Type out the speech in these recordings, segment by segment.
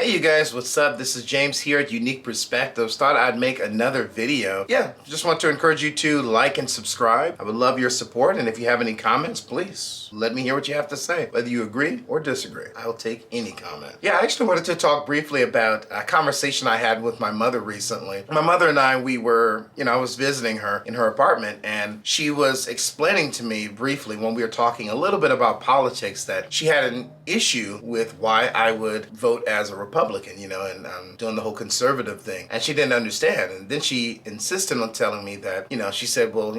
Hey you guys, what's up? This is James here at Unique Perspectives. Thought I'd make another video. Just want to encourage you to like and subscribe. I would love your support, and if you have any comments, please let me hear what you have to say. Whether you agree or disagree, I'll take any comment. I actually wanted to talk briefly about a conversation I had with my mother recently. My mother and I, I was visiting her in her apartment, and she was explaining to me briefly when we were talking a little bit about politics that she had an issue with why I would vote as a Republican, and doing the whole conservative thing. And she didn't understand. And then she insisted on telling me that, she said, well,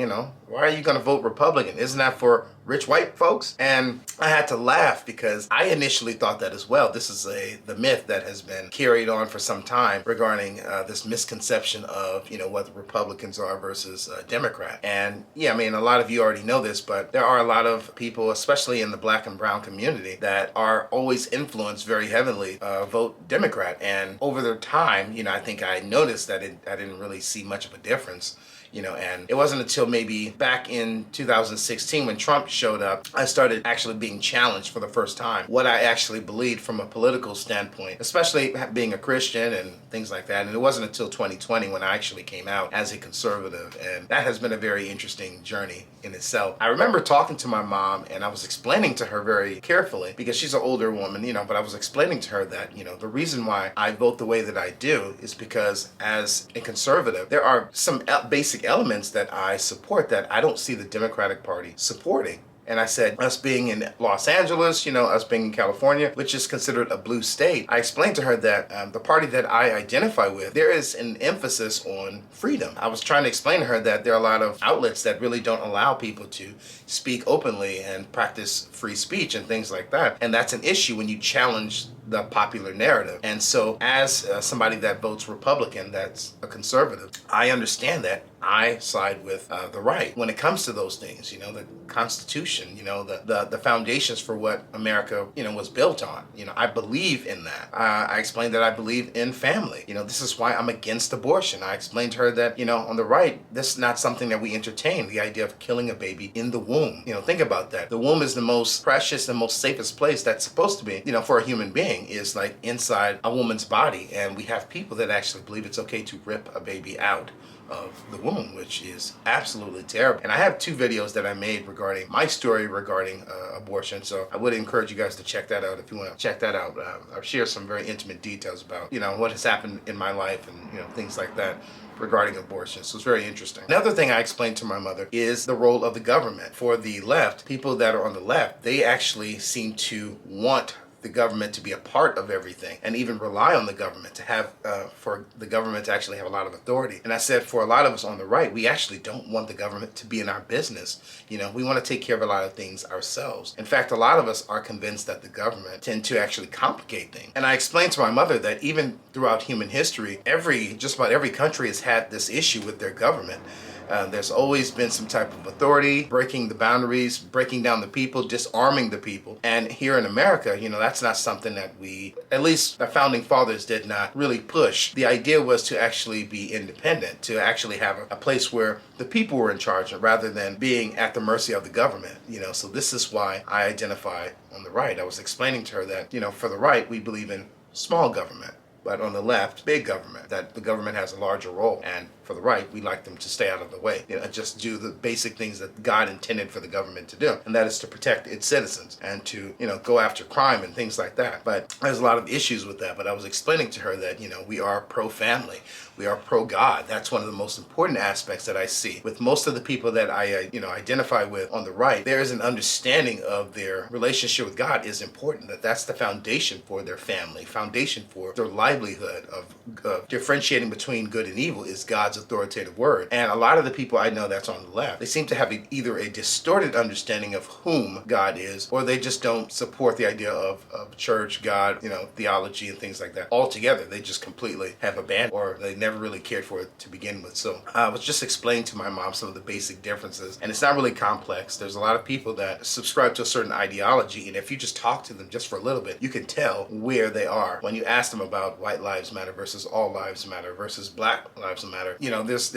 why are you going to vote Republican? Isn't that for rich white folks? And I had to laugh because I initially thought that as well. This is the myth that has been carried on for some time regarding this misconception of, what Republicans are versus Democrat. And a lot of you already know this, but there are a lot of people, especially in the Black and brown community, that are always influenced very heavily vote Democrat. And over the time, I think I noticed that I didn't really see much of a difference. And it wasn't until maybe back in 2016 when Trump showed up, I started actually being challenged for the first time what I actually believed from a political standpoint, especially being a Christian and things like that. And it wasn't until 2020 when I actually came out as a conservative, and that has been a very interesting journey in itself. I remember talking to my mom, and I was explaining to her very carefully, because she's an older woman, but I was explaining to her that, the reason why I vote the way that I do is because as a conservative, there are some basic elements that I support that I don't see the Democratic Party supporting. And I said, us being in Los Angeles, us being in California, which is considered a blue state, I explained to her that the party that I identify with, there is an emphasis on freedom. I was trying to explain to her that there are a lot of outlets that really don't allow people to speak openly and practice free speech and things like that. And that's an issue when you challenge the popular narrative. And so as somebody that votes Republican, that's a conservative, I understand that I side with the right when it comes to those things, the Constitution, the foundations for what America, was built on. I believe in that. I explained that I believe in family. This is why I'm against abortion. I explained to her that, on the right, this is not something that we entertain, the idea of killing a baby in the womb. Think about that. The womb is the most precious and most safest place that's supposed to be, for a human being, is like inside a woman's body. And we have people that actually believe it's okay to rip a baby out of the womb, which is absolutely terrible. And I have 2 videos that I made regarding my story regarding abortion, so I would encourage you guys to check that out if you want to check that out. I've shared some very intimate details about what has happened in my life and things like that regarding abortion. So it's very interesting. Another thing I explained to my mother is the role of the government. For the left, people that are on the left, they actually seem to want the government to be a part of everything and even rely on the government to have, for the government to actually have a lot of authority. And I said, for a lot of us on the right, we actually don't want the government to be in our business. We want to take care of a lot of things ourselves. In fact, a lot of us are convinced that the government tend to actually complicate things. And I explained to my mother that even throughout human history, just about every country has had this issue with their government. There's always been some type of authority, breaking the boundaries, breaking down the people, disarming the people. And here in America, that's not something that at least the founding fathers did not really push. The idea was to actually be independent, to actually have a place where the people were in charge rather than being at the mercy of the government. So this is why I identify on the right. I was explaining to her that, for the right, we believe in small government, but on the left, big government, that the government has a larger role. And for the right, we like them to stay out of the way, just do the basic things that God intended for the government to do, and that is to protect its citizens and to, go after crime and things like that. But there's a lot of issues with that. But I was explaining to her that, we are pro-family, we are pro-God. That's one of the most important aspects that I see. With most of the people that I, identify with on the right, there is an understanding of their relationship with God is important, that's the foundation for their family, foundation for their livelihood of differentiating between good and evil is God's authoritative word. And a lot of the people I know that's on the left, they seem to have either a distorted understanding of whom God is, or they just don't support the idea of church, God, theology and things like that altogether. They just completely have abandoned, or they never really cared for it to begin with. So I was just explaining to my mom some of the basic differences, and it's not really complex. There's a lot of people that subscribe to a certain ideology, and if you just talk to them just for a little bit, you can tell where they are. When you ask them about white lives matter versus all lives matter versus black lives matter, you know, there's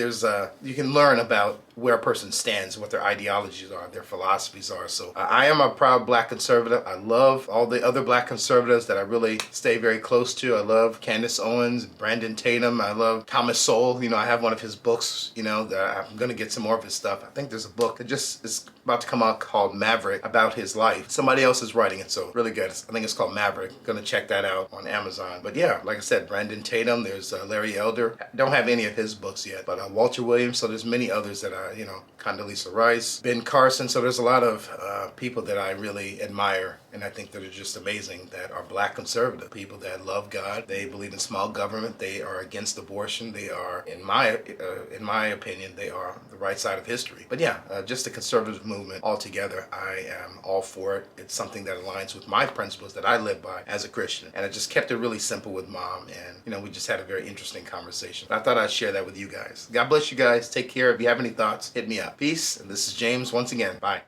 you can learn about where a person stands, what their ideologies are, their philosophies are. So I am a proud black conservative. I love all the other black conservatives that I really stay very close to. I love Candace Owens, Brandon Tatum. I love Thomas Sowell. You know, I have one of his books, you know, that I'm going to get some more of his stuff. I think there's a book that just is about to come out called Maverick, about his life. Somebody else is writing it, so really good. I think it's called Maverick. Gonna check that out on Amazon. But yeah, like I said, Brandon Tatum, there's Larry Elder. Don't have any of his books yet, but Walter Williams. So there's many others that I, you know, Condoleezza Rice, Ben Carson. So there's a lot of people that I really admire, and I think that are just amazing, that are black conservative people that love God. They believe in small government. They are against abortion. They are, in my opinion, they are the right side of history. But yeah, just the conservative movement altogether, I am all for it. It's something that aligns with my principles that I live by as a Christian. And I just kept it really simple with Mom, and you know, we just had a very interesting conversation. I thought I'd share that with you guys. God bless you guys. Take care. If you have any thoughts, hit me up. Peace. And this is James once again. Bye.